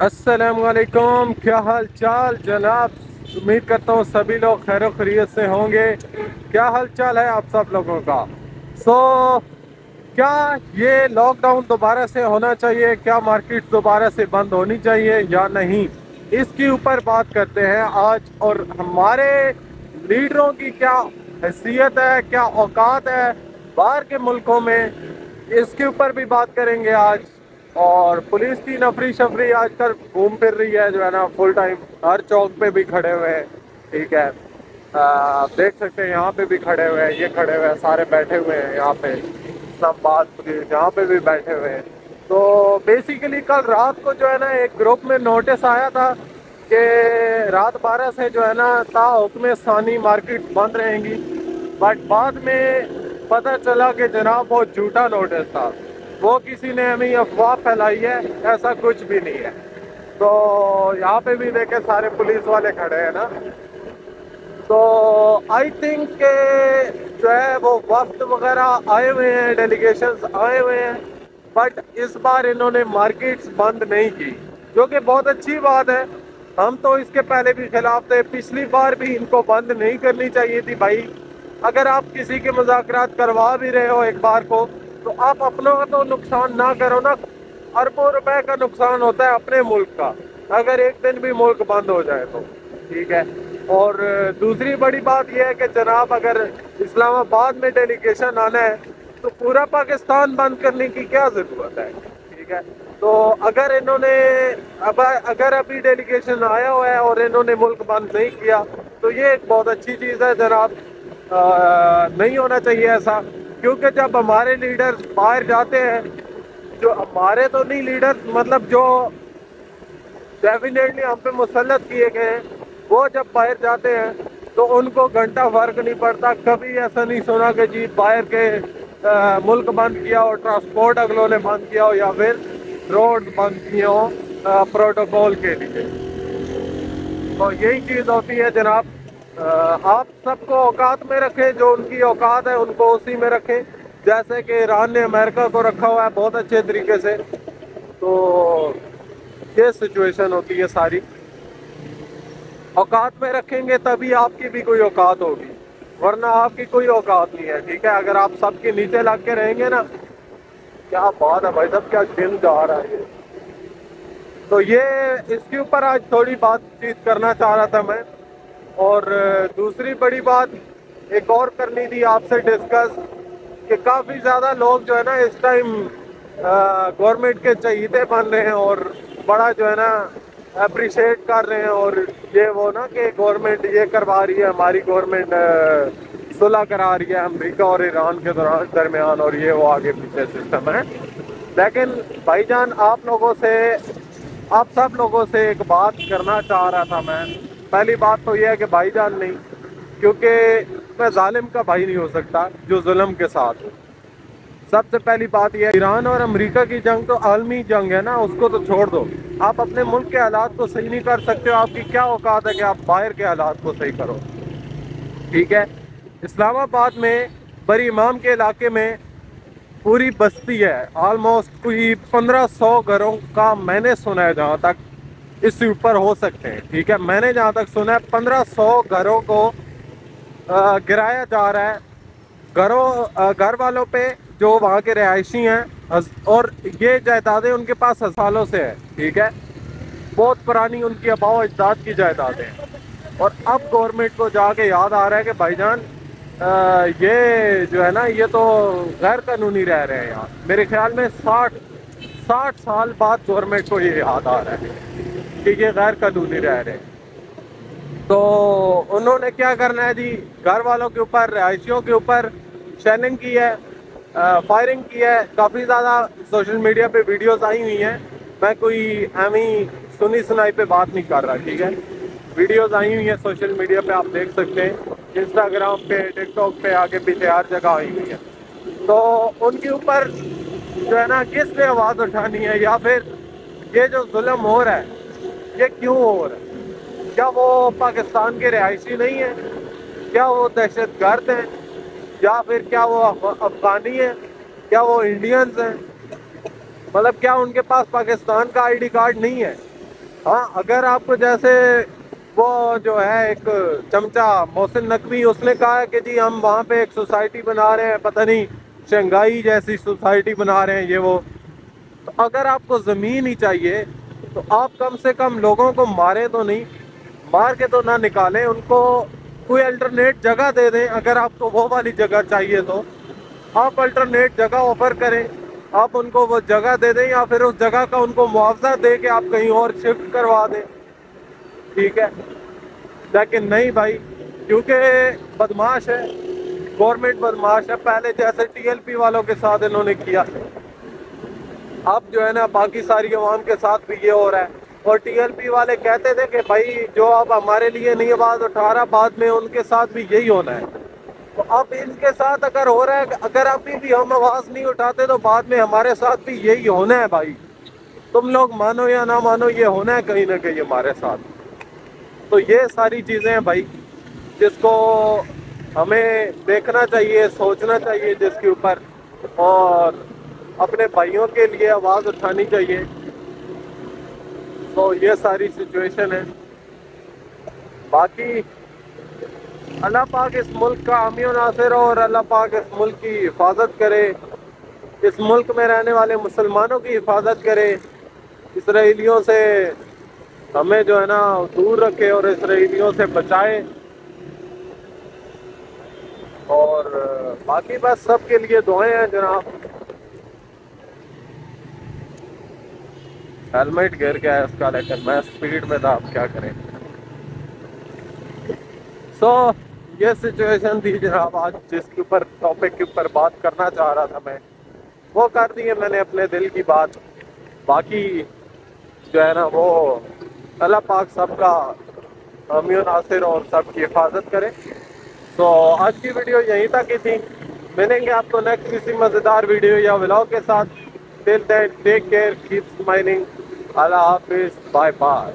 अस्सलाम वालेकुम, क्या हाल चाल जनाब। उम्मीद करता हूँ सभी लोग खैर खैरियत से होंगे। क्या हाल चाल है आप सब लोगों का। सो क्या ये लॉकडाउन दोबारा से होना चाहिए, क्या मार्केट दोबारा से बंद होनी चाहिए या नहीं, इसके ऊपर बात करते हैं आज। और हमारे लीडरों की क्या हैसियत है, क्या औकात है बाहर के मुल्कों में, इसके ऊपर भी बात करेंगे आज। और पुलिस की नफरी शफरी आजकल घूम फिर रही है जो है ना, फुल टाइम हर चौक पे भी खड़े हुए हैं। ठीक है, आप देख सकते हैं यहाँ पे भी खड़े हुए हैं, ये खड़े हुए हैं, सारे बैठे हुए हैं यहाँ पे। इस्लामाबाद पुलिस यहाँ पे भी बैठे हुए हैं। तो बेसिकली कल रात को जो है ना एक ग्रुप में नोटिस आया था कि रात 12 से जो है ना ता हुक्म सानी मार्केट बंद रहेंगी। बट बाद में पता चला कि जनाब वो झूठा नोटिस था, वो किसी ने हमें अफवाह फैलाई है, ऐसा कुछ भी नहीं है। तो यहाँ पे भी देखे सारे पुलिस वाले खड़े हैं ना। तो आई थिंक जो है वो वक्त वगैरह आए हुए हैं, डेलीगेशंस आए हुए हैं, बट इस बार इन्होंने मार्केट्स बंद नहीं की, जो कि बहुत अच्छी बात है। हम तो इसके पहले भी खिलाफ थे, पिछली बार भी इनको बंद नहीं करनी चाहिए थी भाई। अगर आप किसी के मुज़ाकरात करवा भी रहे हो एक बार को, तो आप अपनों का तो नुकसान ना करो ना। अरबों रुपए का नुकसान होता है अपने मुल्क का अगर एक दिन भी मुल्क बंद हो जाए तो। ठीक है। और दूसरी बड़ी बात यह है कि जनाब अगर इस्लामाबाद में डेलीगेशन आना है तो पूरा पाकिस्तान बंद करने की क्या ज़रूरत है। ठीक है। तो अगर इन्होंने अगर अभी डेलीगेशन आया हुआ है और इन्होंने मुल्क बंद नहीं किया तो ये एक बहुत अच्छी चीज़ है जनाब। नहीं होना चाहिए ऐसा, क्योंकि जब हमारे लीडर्स बाहर जाते हैं, जो हमारे तो नहीं लीडर्स, मतलब जो डेफिनेटली हम पे मुसल्लत किए गए हैं, वो जब बाहर जाते हैं तो उनको घंटा फर्क नहीं पड़ता। कभी ऐसा नहीं सुना कि जी बाहर के मुल्क बंद किया हो, ट्रांसपोर्ट अगलों ने बंद किया हो या फिर रोड बंद किए हो प्रोटोकॉल के लिए। तो यही चीज़ होती है जनाब। आप सबको औकात में रखें, जो उनकी औकात है उनको उसी में रखें। जैसे कि ईरान ने अमेरिका को रखा हुआ है बहुत अच्छे तरीके से। तो ये सिचुएशन होती है सारी। औकात में रखेंगे तभी आपकी भी कोई औकात होगी, वरना आपकी कोई औकात नहीं है। ठीक है। अगर आप सबके नीचे लग के रहेंगे ना, क्या बात है भाई साहब, क्या दिन जा रहा है ये। तो ये इसके ऊपर आज थोड़ी बातचीत करना चाह रहा था मैं। और दूसरी बड़ी बात एक और करनी थी आपसे डिस्कस, कि काफ़ी ज़्यादा लोग जो है ना इस टाइम गवर्नमेंट के चहीते बन रहे हैं और बड़ा जो है ना अप्रिशिएट कर रहे हैं। और ये वो ना कि गवर्नमेंट ये करवा रही है, हमारी गवर्नमेंट सुलह करा रही है अमेरिका और ईरान के दरमियान, और ये वो आगे पीछे सिस्टम है। लेकिन भाईजान आप सब लोगों से एक बात करना चाह रहा था मैं। पहली बात तो यह है कि भाईजान नहीं, क्योंकि मैं जालिम का भाई नहीं हो सकता जो जुल्म के साथ हो। सबसे पहली बात यह है, ईरान और अमेरिका की जंग तो आलमी जंग है ना, उसको तो छोड़ दो। आप अपने मुल्क के हालात को सही नहीं कर सकते हो, आपकी क्या औकात है कि आप बाहर के हालात को सही करो। ठीक है। इस्लामाबाद में बड़ी इमाम के इलाके में पूरी बस्ती है, ऑलमोस्ट कोई 1500 घरों का मैंने सुना है, जहाँ तक इससे ऊपर हो सकते हैं। ठीक है। मैंने जहाँ तक सुना है 1500 घरों को गिराया जा रहा है। घर वालों पे जो वहाँ के रिहायशी हैं, और ये जायदादें उनके पास सालों से है। ठीक है। बहुत पुरानी उनकी आबाओ अजदाद की जायदादें हैं। और अब गवर्नमेंट को जाके याद आ रहा है कि भाईजान ये जो है ना ये तो गैर कानूनी रह रहे हैं यहाँ। मेरे ख्याल में 60 साल बाद गवर्नमेंट को ये याद आ रहा है कि ये गैर कानूनी रह रहे हैं। तो उन्होंने क्या करना है जी, घर वालों के ऊपर, रिहायशियों के ऊपर शेलिंग की है, फायरिंग की है। काफ़ी ज़्यादा सोशल मीडिया पे वीडियोस आई हुई हैं। मैं कोई एमी सुनी सुनाई पे बात नहीं कर रहा। ठीक है। वीडियोस आई हुई हैं सोशल मीडिया पे, आप देख सकते हैं, इंस्टाग्राम पे, टिकटॉक पे, आगे पीछे हर जगह आई हुई है। तो उनके ऊपर जो है ना किसने आवाज़ उठानी है, या फिर ये जो जुल्म हो रहा है ये क्यों हो रहा है। क्या वो पाकिस्तान के रिहायशी नहीं है, क्या वो दहशत गर्द हैं, या फिर क्या वो अफगानी हैं, क्या वो इंडियंस हैं। मतलब क्या उनके पास पाकिस्तान का आईडी कार्ड नहीं है। ہاں اگر آپ کو جیسے وہ جو ہے ایک چمچہ محسن نقوی اس نے کہا ہے کہ جی ہم وہاں پہ ایک سوسائٹی بنا رہے ہیں، پتہ نہیں شنگھائی جیسی سوسائٹی بنا رہے ہیں یہ وہ، تو اگر آپ کو زمین ہی چاہیے تو آپ کم سے کم لوگوں کو ماریں تو نہیں، مار کے تو نہ نکالیں، ان کو کوئی الٹرنیٹ جگہ دے دیں، اگر آپ کو وہ والی جگہ چاہیے تو آپ الٹرنیٹ جگہ آفر کریں، آپ ان کو وہ جگہ دے دیں یا پھر اس جگہ کا ان کو معاوضہ دے کے آپ کہیں اور شفٹ کروا دیں، ٹھیک ہے، لیکن نہیں بھائی، کیونکہ بدماش ہے، گورنمنٹ بدماش ہے، پہلے جیسے ٹی ایل پی والوں کے ساتھ انہوں نے کیا، اب جو ہے نا باقی ساری عوام کے ساتھ بھی یہ ہو رہا ہے، اور ٹی ایل پی والے کہتے تھے کہ بھائی جو اب ہمارے لیے نہیں آواز اٹھا رہا بعد میں ان کے ساتھ بھی یہی ہونا ہے، تو اب ان کے ساتھ اگر ہو رہا ہے، اگر ابھی بھی ہم آواز نہیں اٹھاتے تو بعد میں ہمارے ساتھ بھی یہی ہونا ہے بھائی، تم لوگ مانو یا نہ مانو یہ ہونا ہے کہیں نہ کہیں ہمارے ساتھ، تو یہ ساری چیزیں ہیں بھائی جس کو ہمیں دیکھنا چاہیے، سوچنا چاہیے جس کے اوپر، اور اپنے بھائیوں کے لیے آواز اٹھانی چاہیے، تو یہ ساری سچویشن ہے، باقی اللہ پاک اس ملک کا حامی و ناصر ہو، اور اللہ پاک اس ملک کی حفاظت کرے، اس ملک میں رہنے والے مسلمانوں کی حفاظت کرے، اسرائیلیوں سے ہمیں جو ہے نا دور رکھے اور اسرائیلیوں سے بچائے، اور باقی بس سب کے لیے دعائیں ہیں جناب۔ ہیلمٹ گر گیا ہے اس کا، لیکن میں اسپیڈ میں تھا، اب کیا کریں۔ سو یہ سچویشن تھی جناب آج جس کے اوپر ٹاپک کے اوپر بات کرنا چاہ رہا تھا میں، وہ کر دی ہے میں نے اپنے دل کی بات، باقی جو ہے نا وہ اللہ پاک سب کا حامی و ناصر اور سب کی حفاظت کرے۔ تو آج کی ویڈیو یہیں تک ہی تھی، ملیں گے آپ کو نیکسٹ کسی مزیدار ویڈیو یا ولاگ کے ساتھ، ٹل دین ٹیک کیئر، کیپ اسمائلنگ، اللہ حافظ، بائے بائے۔